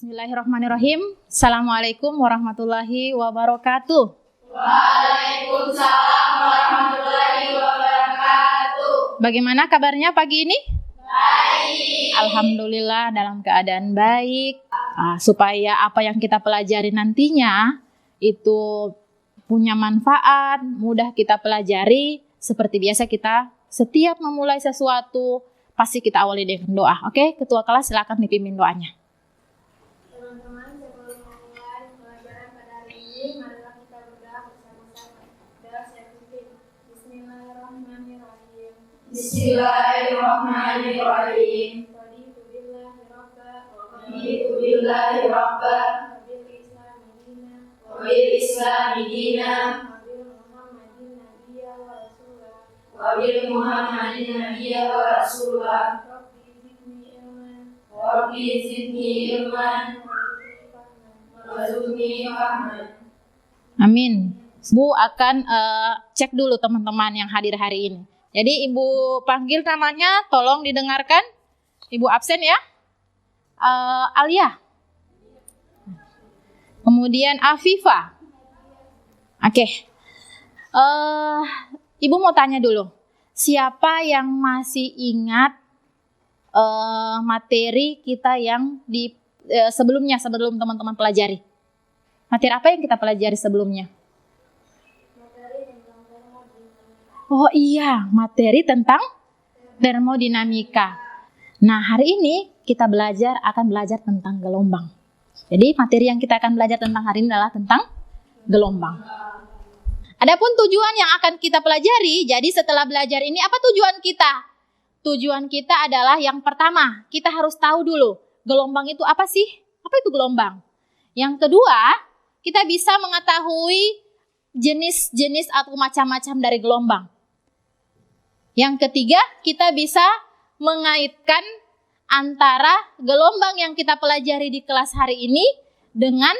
Bismillahirrahmanirrahim. Assalamualaikum warahmatullahi wabarakatuh. Waalaikumsalam warahmatullahi wabarakatuh. Bagaimana kabarnya pagi ini? Baik. Alhamdulillah dalam keadaan baik. Supaya apa yang kita pelajari nantinya itu punya manfaat, mudah kita pelajari. Seperti biasa kita setiap memulai sesuatu pasti kita awali dengan doa. Oke, ketua kelas silakan dipimpin doanya. Teman-teman, sebelum memulai pelajaran pada hari ini, marilah kita berdoa bersama-sama. Doa saya pimpin. Bismillahirrahmanirrahim. Bismillahirrahmanirrahim. Raditu billahi rabba. Raditu billahi rabba. Wabil islami dina. Wabil islami dina. Wabil muhammadin nabiyya wa rasulah. Wabil muhammadin nabiyya wa rasulah. Rabbi zidni ilman. Rabbi zidni ilman. Warzuqni fahman. Amin. Bu akan cek dulu teman-teman yang hadir hari ini. Jadi Ibu panggil namanya, tolong didengarkan. Ibu absen ya. Alia. Kemudian Afifah. Oke. Ibu mau tanya dulu. Siapa yang masih ingat materi kita yang di sebelum teman-teman pelajari? Materi apa yang kita pelajari sebelumnya? Oh iya, materi tentang termodinamika. Nah, hari ini kita akan belajar tentang gelombang. Jadi materi yang kita akan belajar tentang hari ini adalah tentang gelombang. Adapun tujuan yang akan kita pelajari, jadi setelah belajar ini apa tujuan kita? Tujuan kita adalah yang pertama, kita harus tahu dulu gelombang itu apa sih? Apa itu gelombang? Yang kedua, kita bisa mengetahui jenis-jenis atau macam-macam dari gelombang. Yang ketiga, kita bisa mengaitkan antara gelombang yang kita pelajari di kelas hari ini dengan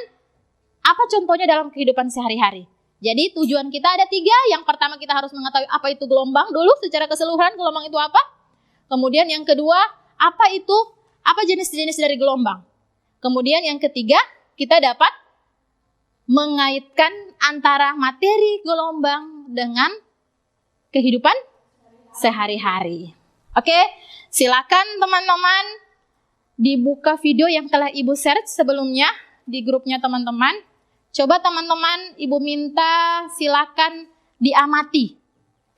apa contohnya dalam kehidupan sehari-hari. Jadi tujuan kita ada 3. Yang pertama kita harus mengetahui apa itu gelombang dulu secara keseluruhan, gelombang itu apa. Kemudian yang kedua, apa jenis-jenis dari gelombang. Kemudian yang ketiga, kita dapat mengaitkan antara materi gelombang dengan kehidupan sehari-hari. Oke, silakan teman-teman dibuka video yang telah Ibu share sebelumnya di grupnya teman-teman. Coba teman-teman Ibu minta silakan diamati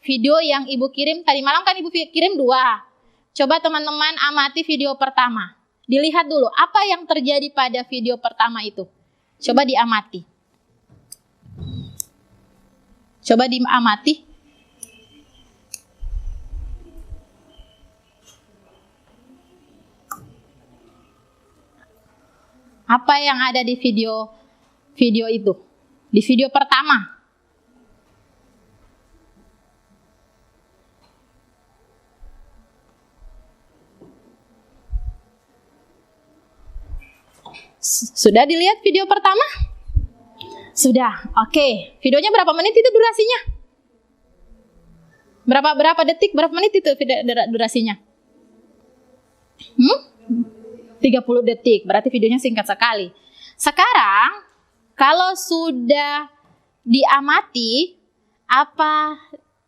video yang Ibu kirim tadi malam, kan Ibu kirim 2. Coba teman-teman amati video pertama. Dilihat dulu apa yang terjadi pada video pertama itu. Coba diamati. Coba diamati. Apa yang ada di video itu? Di video pertama. Sudah dilihat video pertama? Sudah. Oke. Videonya berapa menit itu durasinya? Berapa detik, berapa menit itu durasinya? 30 detik. Berarti videonya singkat sekali. Sekarang, kalau sudah diamati,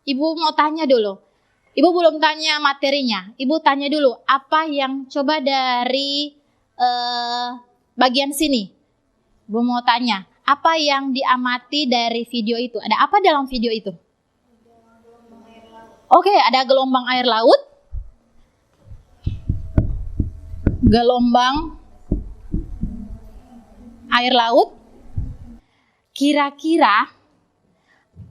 Ibu mau tanya dulu. Ibu belum tanya materinya. Ibu tanya dulu, apa yang coba dari bagian sini. Ibu mau tanya, apa yang diamati dari video itu? Ada apa dalam video itu? Oke, ada gelombang air laut. Gelombang air laut. Kira-kira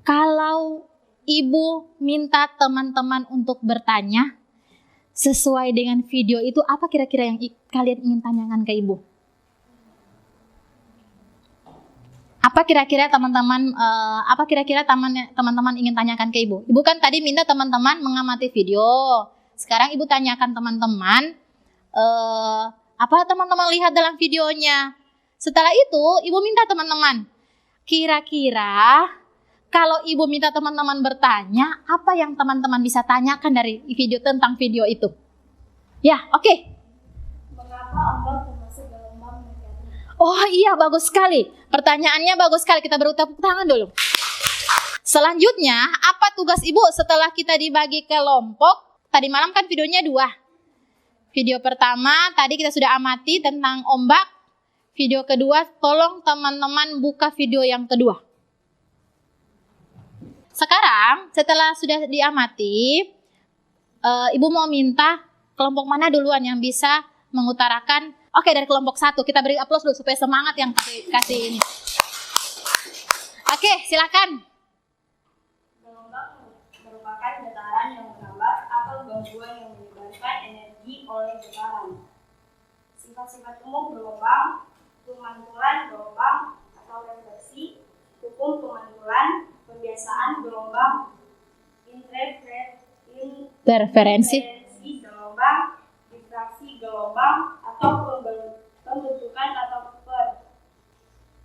kalau Ibu minta teman-teman untuk bertanya sesuai dengan video itu, apa kira-kira yang kalian ingin tanyakan ke Ibu? Apa kira-kira teman-teman ingin tanyakan ke Ibu? Ibu kan tadi minta teman-teman mengamati video. Sekarang Ibu tanyakan teman-teman, apa teman-teman lihat dalam videonya? Setelah itu, Ibu minta teman-teman, kira-kira kalau Ibu minta teman-teman bertanya, apa yang teman-teman bisa tanyakan dari video tentang video itu? Ya, oke. Mengapa ombak termasuk gelombang negatif? Oh iya, bagus sekali. Pertanyaannya bagus sekali. Kita beri tepuk tangan dulu. Selanjutnya, apa tugas Ibu setelah kita dibagi kelompok? Tadi malam kan videonya 2. Video pertama tadi kita sudah amati tentang ombak. Video kedua, tolong teman-teman buka video yang kedua. Sekarang, setelah sudah diamati, Ibu mau minta kelompok mana duluan yang bisa mengutarakan. Oke, dari kelompok 1 kita beri aplaus dulu supaya semangat yang kasih ini. Oke, silakan. Gelombang merupakan getaran yang merambat atau gangguan yang menyebarkan energi oleh getaran. Sifat-sifat umum gelombang: pemantulan gelombang atau refleksi, hukum pemantulan, pembiasaan gelombang, Interferensi gelombang, difraksi gelombang atau pembentukan atau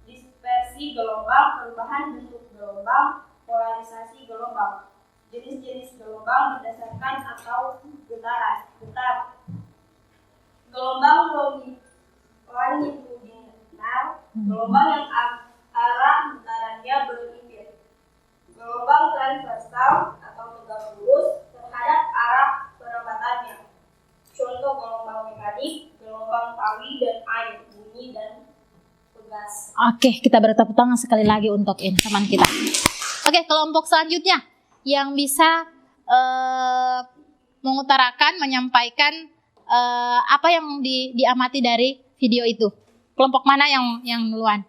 dispersi gelombang, perubahan bentuk gelombang, polarisasi gelombang, jenis-jenis gelombang berdasarkan atau getar. Gelombang longitudinal, gelombang yang arah getarannya berimbit. Gelombang transversal atau tegak lurus terhadap arah perambatannya. Contoh gelombang mekanik, gelombang tawi dan air, bunyi dan pegas. Oke, kita beri tepuk tangan sekali lagi untuk ini teman kita. Oke, kelompok selanjutnya yang bisa mengutarakan, menyampaikan apa yang diamati dari video itu. Kelompok mana yang duluan?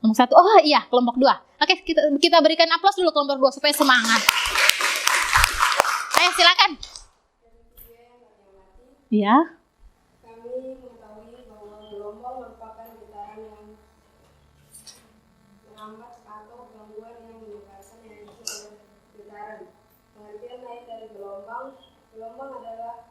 Kelompok 1. Oh iya, kelompok 2. Oke, kita berikan aplaus dulu kelompok 2 supaya semangat. Ayo silakan. Iya. Kami mengetahui bahwa gelombang merupakan getaran yang merambat atau gangguan yang menyebarkan energi oleh getaran. Pengertian lain dari gelombang adalah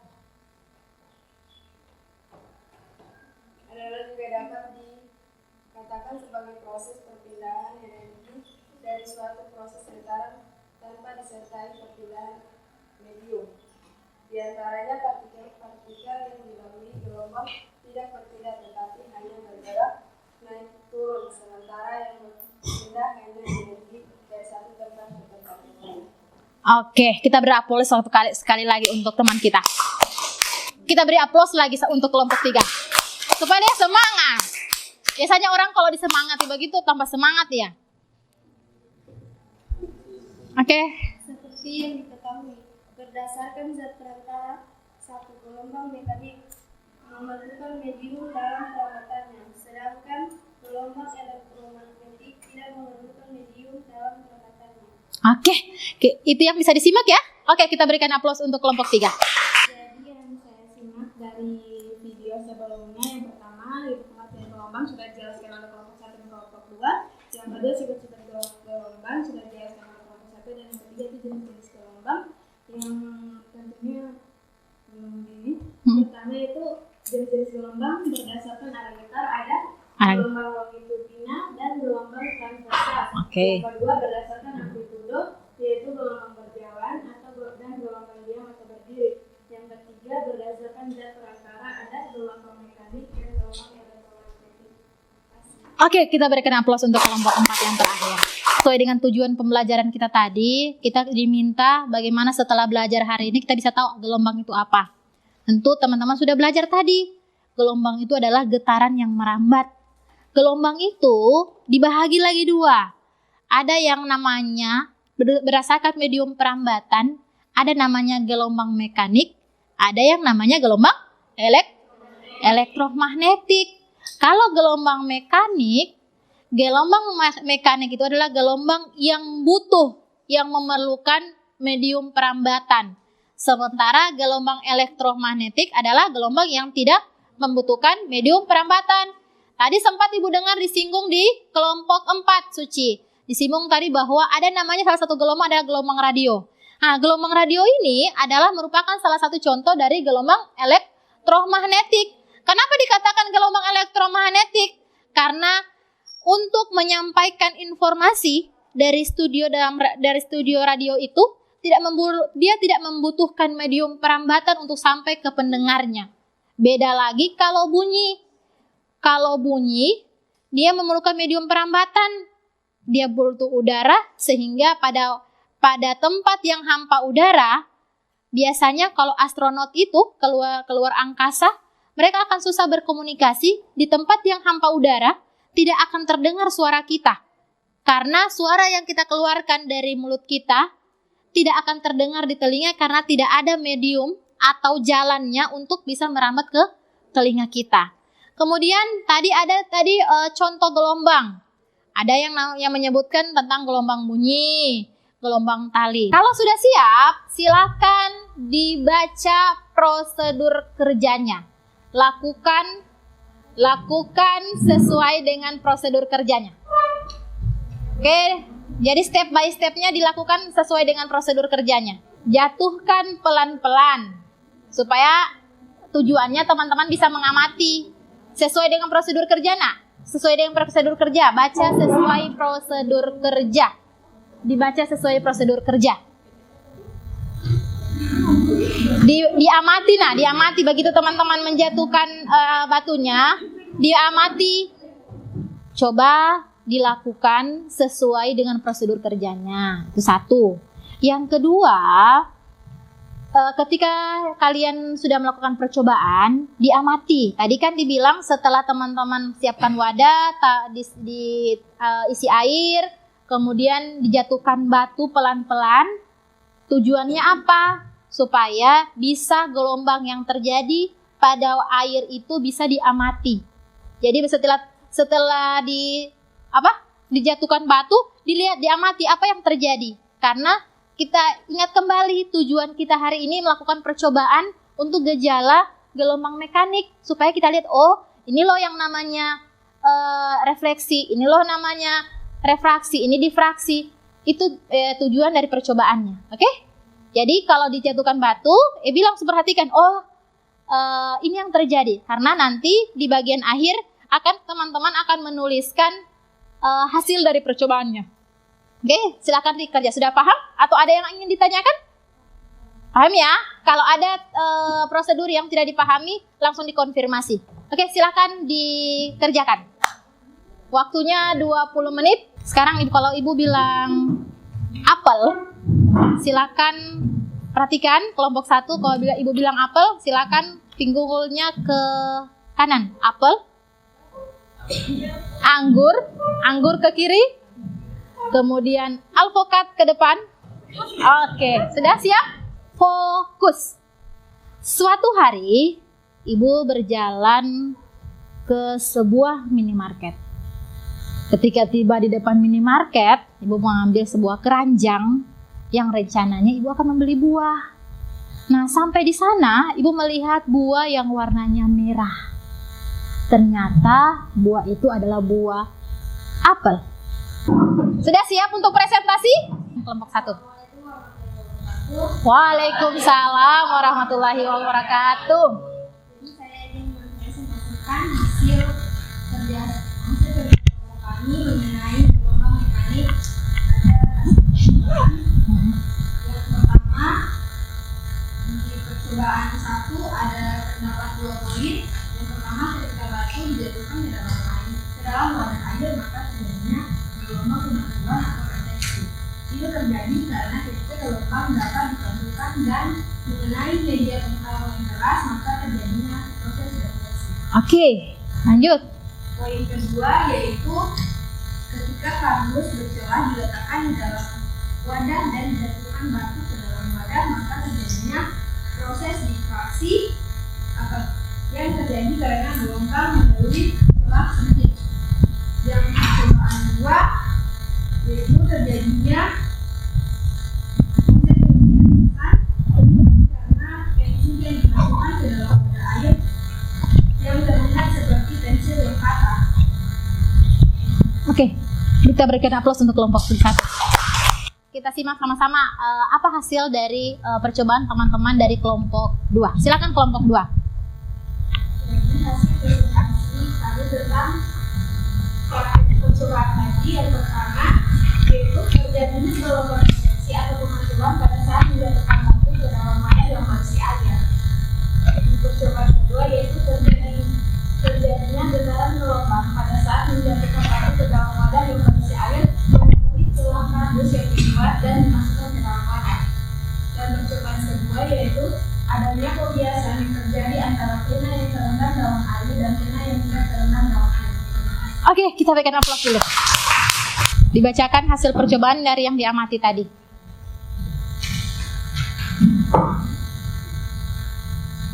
juga dapat dikatakan sebagai proses perpindahan energi dari suatu proses getaran tanpa disertai perpindahan medium. Di antaranya partikel yang dilalui gelombang tidak berpindah tetapi hanya bergerak naik turun, sementara yang berpindah hanya energi dari satu tempat ke tempat lain. Oke, kita beri aplaus sekali lagi untuk teman kita. Kita beri aplaus lagi untuk kelompok 3 supaya dia semangat. Biasanya orang kalau disemangati begitu tambah semangat ya. Oke. Seperti yang diketahui, berdasarkan zat perantara, satu gelombang mekanik membentukkan medium dalam perawatannya, sedangkan gelombang elektromagnetik tidak membentukkan medium dalam perawatannya. Oke, itu yang bisa disimak ya. Oke, kita berikan aplaus untuk kelompok 3. Jadi yang saya simak dari video sebelumnya, yang pertama di pengertian gelombang sudah dijelaskan oleh kelompok 1 dan kelompok 2. Yang kedua sifat-sifat gelombang sudah dijelaskan oleh kelompok 1, dan yang ketiga itu jenis-jenis gelombang yang tentunya ini. Pertama itu jenis-jenis gelombang berdasarkan arah getar, ada gelombang longitudinal dan gelombang transversal. Oke. Yang kedua berdasarkan amplitudo, yaitu gelombang berjalan dan gelombang diam atau berdiri. Yang ketiga berdasarkan zat perantara, ada gelombang mekanik dan gelombang elektromagnetik. Oke, kita berikan aplaus untuk kelompok 4 yang terakhir. Sesuai dengan tujuan pembelajaran kita tadi, kita diminta bagaimana setelah belajar hari ini kita bisa tahu gelombang itu apa. Tentu teman-teman sudah belajar tadi. Gelombang itu adalah getaran yang merambat. Gelombang itu dibahagi lagi 2. Ada yang namanya berdasarkan medium perambatan, ada namanya gelombang mekanik, ada yang namanya gelombang elektromagnetik. Kalau gelombang mekanik itu adalah gelombang yang butuh, yang memerlukan medium perambatan. Sementara gelombang elektromagnetik adalah gelombang yang tidak membutuhkan medium perambatan. Tadi sempat Ibu dengar disinggung di kelompok 4, Suci. Disinggung tadi bahwa ada namanya salah satu gelombang adalah gelombang radio. Nah, gelombang radio ini adalah merupakan salah satu contoh dari gelombang elektromagnetik. Kenapa dikatakan gelombang elektromagnetik? Karena untuk menyampaikan informasi dari studio radio itu dia tidak membutuhkan medium perambatan untuk sampai ke pendengarnya. Beda lagi kalau bunyi. Kalau bunyi dia memerlukan medium perambatan. Dia butuh udara sehingga pada tempat yang hampa udara, biasanya kalau astronot itu keluar angkasa, mereka akan susah berkomunikasi. Di tempat yang hampa udara, tidak akan terdengar suara kita. Karena suara yang kita keluarkan dari mulut kita tidak akan terdengar di telinga karena tidak ada medium atau jalannya untuk bisa merambat ke telinga kita. Kemudian tadi ada contoh gelombang. Ada yang menyebutkan tentang gelombang bunyi, gelombang tali. Kalau sudah siap, silakan dibaca prosedur kerjanya. Lakukan sesuai dengan prosedur kerjanya. Oke, jadi step by stepnya dilakukan sesuai dengan prosedur kerjanya. Jatuhkan pelan-pelan supaya tujuannya teman-teman bisa mengamati sesuai dengan prosedur kerja. Sesuai dengan prosedur kerja, baca sesuai prosedur kerja. Dibaca sesuai prosedur kerja. Diamati begitu teman-teman menjatuhkan batunya, diamati. Coba dilakukan sesuai dengan prosedur kerjanya. Itu satu. Yang kedua, ketika kalian sudah melakukan percobaan, diamati. Tadi kan dibilang setelah teman-teman siapkan wadah, isi air, kemudian dijatuhkan batu pelan-pelan. Tujuannya apa? Supaya bisa gelombang yang terjadi pada air itu bisa diamati. Jadi setelah dijatuhkan batu, diamati apa yang terjadi. Karena kita ingat kembali tujuan kita hari ini melakukan percobaan untuk gejala gelombang mekanik. Supaya kita lihat, oh ini loh yang namanya refleksi, ini loh namanya refraksi, ini difraksi. Itu tujuan dari percobaannya. Oke? Jadi kalau dijatuhkan batu, perhatikan, ini yang terjadi. Karena nanti di bagian akhir teman-teman akan menuliskan hasil dari percobaannya. Oke, silakan dikerja. Sudah paham? Atau ada yang ingin ditanyakan? Paham ya? Kalau ada prosedur yang tidak dipahami, langsung dikonfirmasi. Oke, silakan dikerjakan. Waktunya 20 menit. Sekarang kalau ibu bilang apel, silakan perhatikan kelompok 1. Kalau ibu bilang apel, silakan pinggulnya ke kanan. Apel. Anggur ke kiri, kemudian alpukat ke depan. Oke, sudah siap? Fokus. Suatu hari, ibu berjalan ke sebuah minimarket. Ketika tiba di depan minimarket, ibu mengambil sebuah keranjang yang rencananya ibu akan membeli buah. Nah, sampai di sana, ibu melihat buah yang warnanya merah. Ternyata buah itu adalah buah apel. Sudah siap untuk presentasi? Kelompok 1. Waalaikumsalam warahmatullahi wabarakatuh. Saya ingin mempresentasikan hasil kerja kelompok kami mengenai gelombang mekanik. Yang pertama, di percobaan 1 ada terdapat 2 poin. Yang pertama, ketika batu dijatuhkan ke dalam wadah air, maka terjadinya gelombang kemajuan atau refleksi. Itu terjadi karena ketika gelombang dapat dijatuhkan dan mengenai media penghalang yang keras, maka terjadinya proses refleksi. Oke, lanjut. Poin kedua yaitu ketika kardus bercelah diletakkan di dalam wadah dan dijatuhkan batu ke dalam wadah, maka terjadinya proses difraksi yang terjadi karena gelombang melalui celah sempit. Yang percobaan 2 yaitu terjadinya proses pembiasan karena pensil yang dimasukkan ke dalam wadah air yang terlihat seperti pensil yang patah. Oke, kita berikan aplaus untuk kelompok 1. Kita simak sama-sama apa hasil dari percobaan teman-teman dari kelompok 2. Silakan kelompok 2. Hasil presentasi tadi tentang percobaan tadi yang pertama yaitu terjadinya gelombang refleksi atau pengacauan pada saat diletakkan batu ke dalam wadah yang berisi air. Percobaan kedua yaitu terjadinya getaran gelombang pada saat menjatuhkan kedua yaitu adanya kebiasaan yang terjadi antara pena yang terendam dalam air dan pena yang tidak terendam dalam air. Oke, kita berikan aplaus dulu. Dibacakan hasil percobaan dari yang diamati tadi.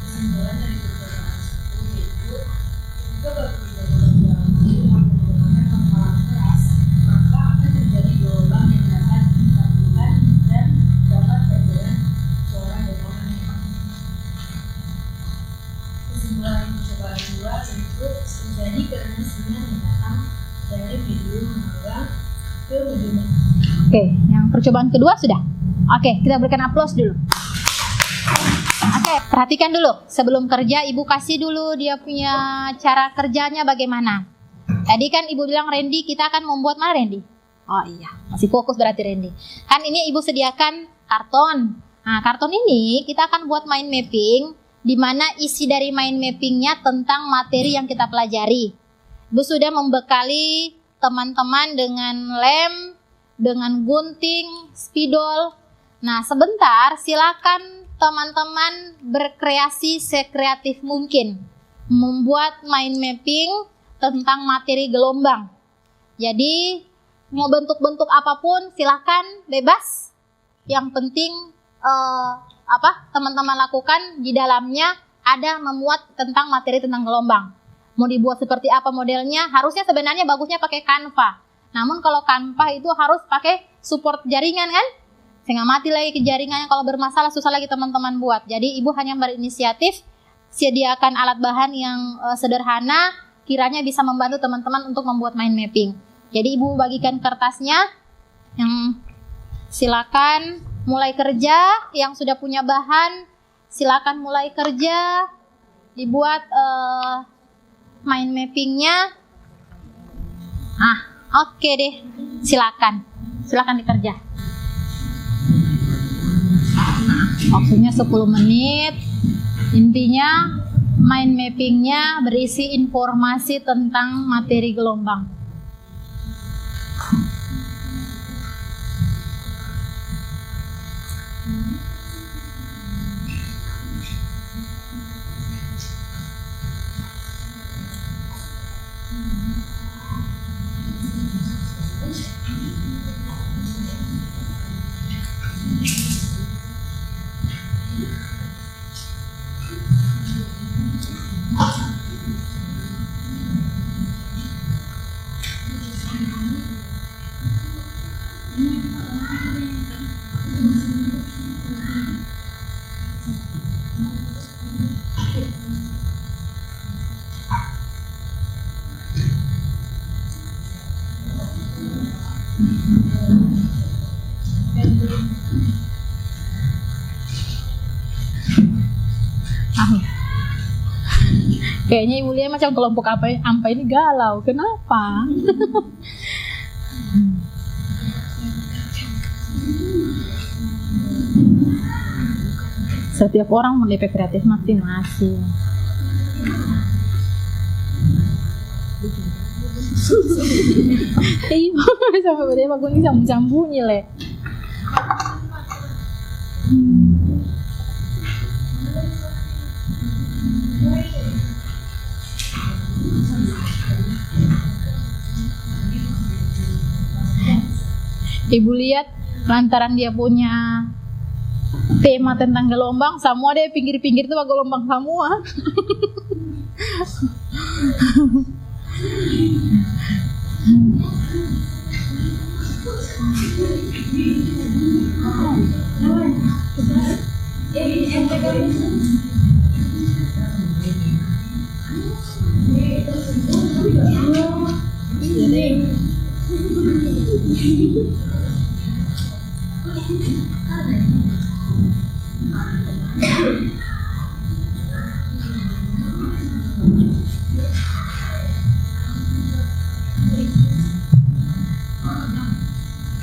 Kesimpulan dari percobaan tersebut yaitu jika batu menggunakan hamparan keras, maka akan terjadi gelombang yang dapat ditampilkan dan dapat terdengar suara gelombang. Kesimpulan percobaan kedua yaitu terjadi karena sinyal yang datang dari medium mengembang ke medium. Oke, yang percobaan kedua sudah. Oke, kita berikan aplaus dulu. Oke, perhatikan dulu. Sebelum kerja, Ibu kasih dulu dia punya cara kerjanya bagaimana. Tadi kan Ibu bilang Randy, kita akan membuat mana Randy? Oh iya, masih fokus berarti Randy. Kan ini Ibu sediakan karton. Nah, karton ini kita akan buat mind mapping, di mana isi dari mind mappingnya tentang materi yang kita pelajari. Ibu sudah membekali teman-teman dengan lem, dengan gunting, spidol. Nah, sebentar silakan teman-teman berkreasi sekreatif mungkin, membuat mind mapping tentang materi gelombang. Jadi mau bentuk-bentuk apapun silakan, bebas. Yang penting teman-teman lakukan di dalamnya ada memuat tentang materi tentang gelombang. Mau dibuat seperti apa modelnya? Harusnya sebenarnya bagusnya pakai Canva. Namun kalau Canva itu harus pakai support jaringan kan? Sehingga mati lagi ke jaringannya, kalau bermasalah susah lagi teman-teman buat. Jadi Ibu hanya berinisiatif sediakan alat bahan yang sederhana, kiranya bisa membantu teman-teman untuk membuat mind mapping. Jadi Ibu bagikan kertasnya, yang silakan mulai kerja. Yang sudah punya bahan silakan mulai kerja, dibuat mind mappingnya. Oke deh, silakan dikerja. Waktunya 10 menit. Intinya mind mappingnya berisi informasi tentang materi gelombang. Kayaknya Ibu Lia macam kelompok apa ini galau. Kenapa? Setiap orang memiliki kreatif masing-masing. Iya, sampai dia bagus ini sambung-sambungi le. Ibu lihat lantaran dia punya tema tentang gelombang, semua deh pinggir-pinggir itu gelombang semua.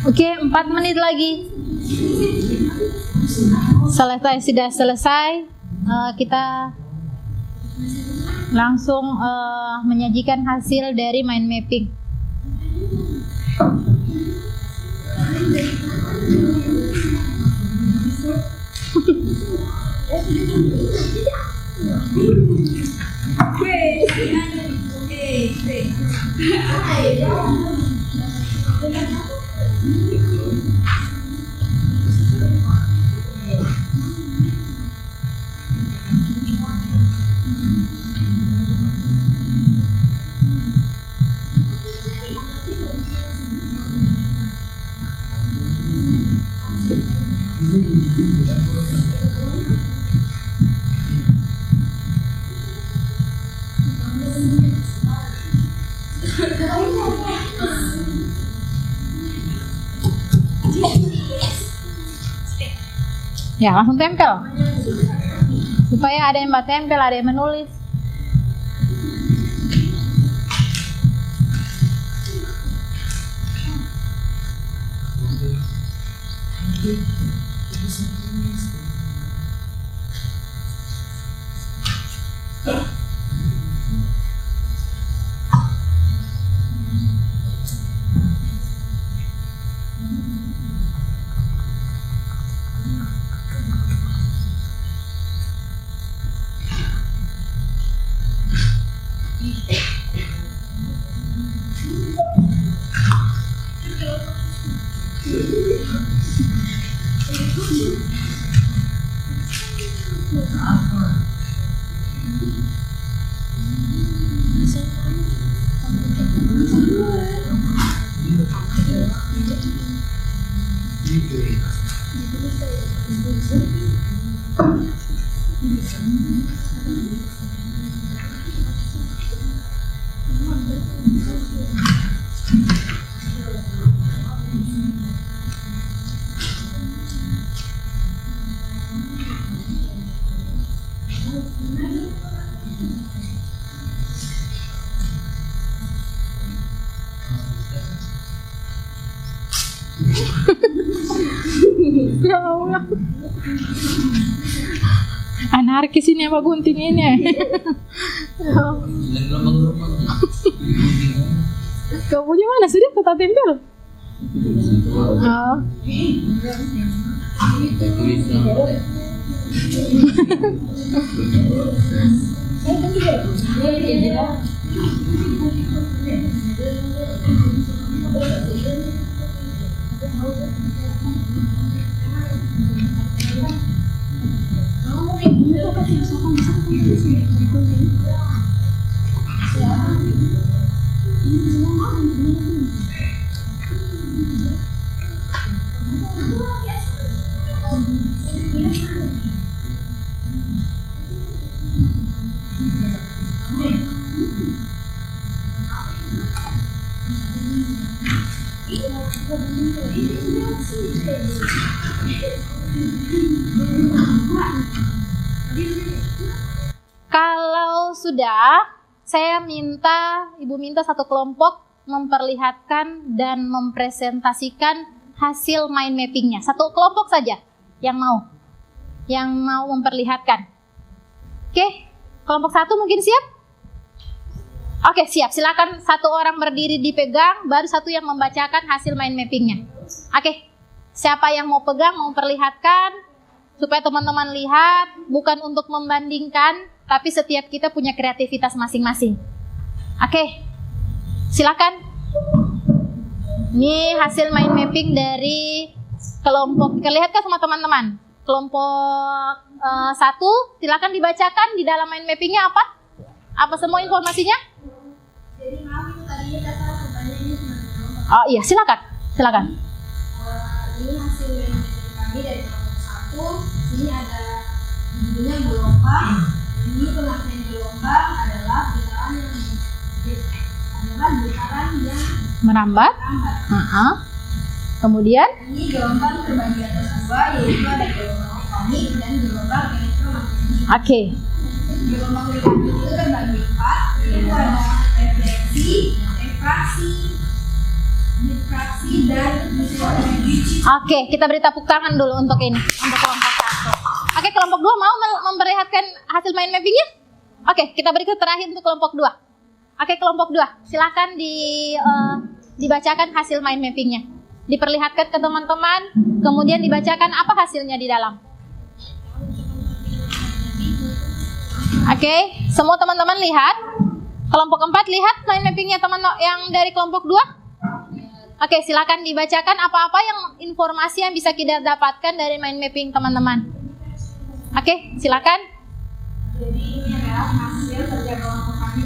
Oke, 4 menit lagi. Sudah selesai. Kita langsung menyajikan hasil dari mind mapping. Ya, langsung tempel. Supaya ada yang mbak tempel, ada yang menulis. Ya Allah. Anarkis ini apa gunting ini? Kau punya mana sudah kata tempel? Oh. Kalau sudah, saya minta, Ibu minta satu kelompok memperlihatkan dan mempresentasikan hasil mind mappingnya. Satu kelompok saja yang mau memperlihatkan. Oke, kelompok satu mungkin siap? Oke, siap. Silakan satu orang berdiri dipegang, baru satu yang membacakan hasil mind mappingnya. Oke, siapa yang mau pegang, mau perlihatkan, supaya teman-teman lihat, bukan untuk membandingkan, tapi setiap kita punya kreativitas masing-masing. Oke, silakan. Ini hasil mind mapping dari kelompok, lihatkah sama teman-teman? Kelompok satu, silakan dibacakan di dalam mind mappingnya apa? Apa semua informasinya? Jadi maaf itu tadinya saya salah pertanyaannya cuma kelompok. Oh iya, silakan. Ini hasil yang kami dari kelompok satu. Ini ada judulnya gelombang. Ini pengertian gelombang adalah getaran yang Merambat. Kemudian? Ini gelombang terbagi atas dua, yaitu ada gelombang tektonik dan gelombang elektromagnetik. Oke. Gelombang tektonik itu terbagi empat, yaitu ada refleksi, difraksi, dan disorpsi. Oke, kita beri tepuk tangan dulu untuk ini, untuk kelompok satu. Oke, kelompok dua mau memperlihatkan hasil mind mappingnya? Oke, kita beri terakhir untuk kelompok dua. Oke, kelompok dua, silakan dibacakan hasil mind mappingnya. Diperlihatkan ke teman-teman, kemudian dibacakan apa hasilnya di dalam. Oke, semua teman-teman lihat. Kelompok 4 lihat mind mappingnya teman yang dari kelompok 2. Oke, silakan dibacakan apa-apa yang informasi yang bisa kita dapatkan dari mind mapping teman-teman. Oke, silakan. Jadi ini adalah hasil kerja kelompok kami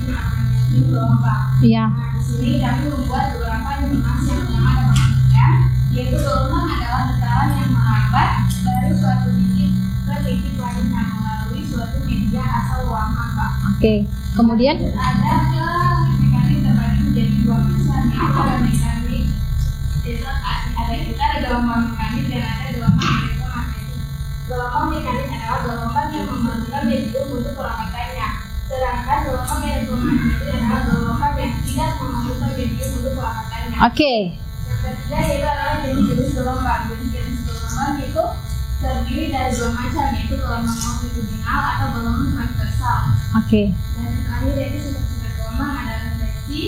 di gelombang. Iya. Nah, di sini kami membuat beberapa informasi yang pertama ada pengertian, yaitu gelombang adalah getaran yang merambat dari suatu titik ke titik lainnya melalui suatu media atau ruang hampa. Oke, kemudian Ada mekanik terbagi menjadi dua macam, yaitu ada mekanik ada gelombang mekanik dan ada gelombang elektromagnetik. Gelombang mekanik adalah gelombang yang membentuk medium untuk perawatannya, sedangkan gelombang elektromagnetik adalah gelombang yang tidak membentuk medium untuk perawatannya. oke. Yang ketiga yaitu adalah jenis-jenis gelombang. Jenis-jenis gelombang itu terdiri dari dua macam, yaitu gelombang longitudinal atau gelombang transversal. Oke. Dan yang terakhir yaitu sifat-sifat gelombang ada refleksi,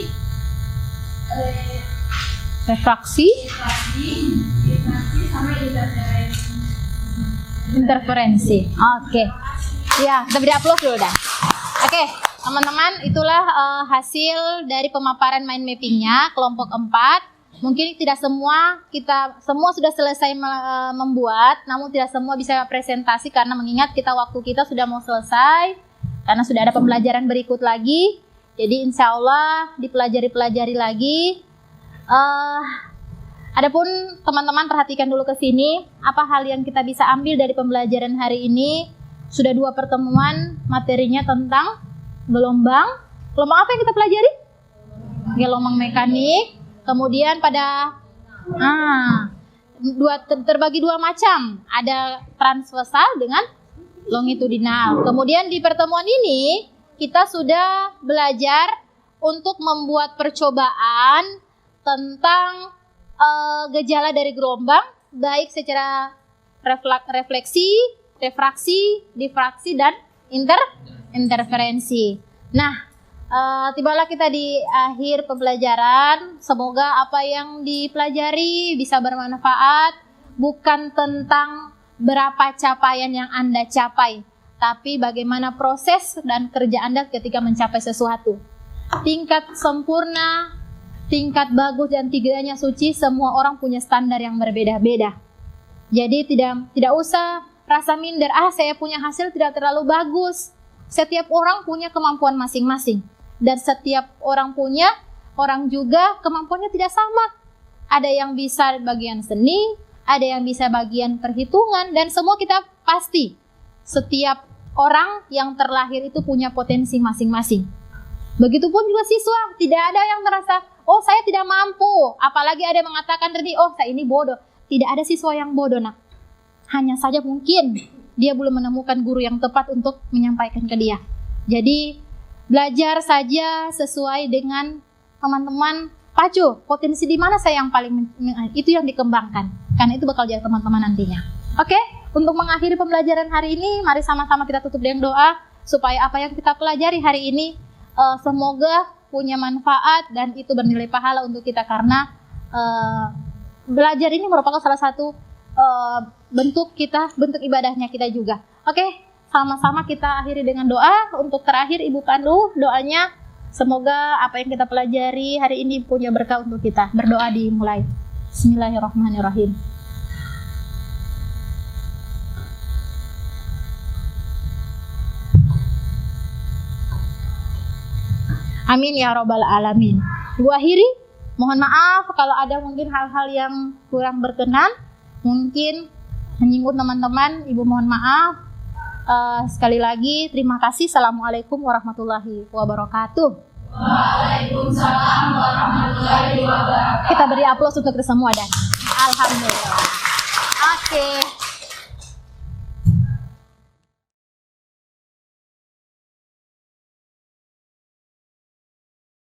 Refraksi, difraksi, sama interferensi. interferensi. Oke. Ya, kita beri aplaus dulu dah. Oke, teman-teman, itulah hasil dari pemaparan mind mappingnya kelompok 4. Mungkin tidak semua sudah selesai membuat, namun tidak semua bisa presentasi karena mengingat waktu kita sudah mau selesai karena sudah ada pembelajaran berikut lagi. Jadi insya Allah dipelajari lagi. Adapun teman-teman perhatikan dulu ke sini, apa hal yang kita bisa ambil dari pembelajaran hari ini? Sudah 2 pertemuan materinya tentang gelombang. Gelombang apa yang kita pelajari? Gelombang mekanik. Kemudian terbagi 2 macam. Ada transversal dengan longitudinal. Kemudian di pertemuan ini kita sudah belajar untuk membuat percobaan tentang gejala dari gelombang, baik secara refleksi, refraksi, difraksi, dan interferensi. Nah, tibalah kita di akhir pembelajaran. Semoga apa yang dipelajari bisa bermanfaat, bukan tentang berapa capaian yang Anda capai, tapi bagaimana proses dan kerja Anda ketika mencapai sesuatu. Tingkat sempurna, tingkat bagus dan tiganya suci, semua orang punya standar yang berbeda-beda. Jadi tidak usah rasa minder, saya punya hasil tidak terlalu bagus. Setiap orang punya kemampuan masing-masing. Dan setiap orang juga kemampuannya tidak sama. Ada yang bisa bagian seni, ada yang bisa bagian perhitungan, dan semua kita pasti. Setiap orang yang terlahir itu punya potensi masing-masing. Begitupun juga siswa, tidak ada yang merasa, saya tidak mampu. Apalagi ada yang mengatakan tadi, saya ini bodoh. Tidak ada siswa yang bodoh, nak. Hanya saja mungkin dia belum menemukan guru yang tepat untuk menyampaikan ke dia. Jadi belajar saja sesuai dengan teman-teman pacu. Potensi di mana saya yang paling itu yang dikembangkan. Karena itu bakal jadi teman-teman nantinya. Oke, untuk mengakhiri pembelajaran hari ini, mari sama-sama kita tutup dengan doa supaya apa yang kita pelajari hari ini semoga punya manfaat dan itu bernilai pahala untuk kita karena belajar ini merupakan salah satu bentuk ibadahnya kita juga. Oke, sama-sama kita akhiri dengan doa. Untuk terakhir Ibu Pandu, doanya semoga apa yang kita pelajari hari ini punya berkah untuk kita. Berdoa dimulai. Bismillahirrahmanirrahim. Amin ya robbal alamin. Ibu akhiri, mohon maaf kalau ada mungkin hal-hal yang kurang berkenan, mungkin menyinggung teman-teman, Ibu mohon maaf. Sekali lagi terima kasih. Assalamualaikum warahmatullahi wabarakatuh. Waalaikumsalam warahmatullahi wabarakatuh. Kita beri aplaus untuk kita semua dan alhamdulillah. Oke.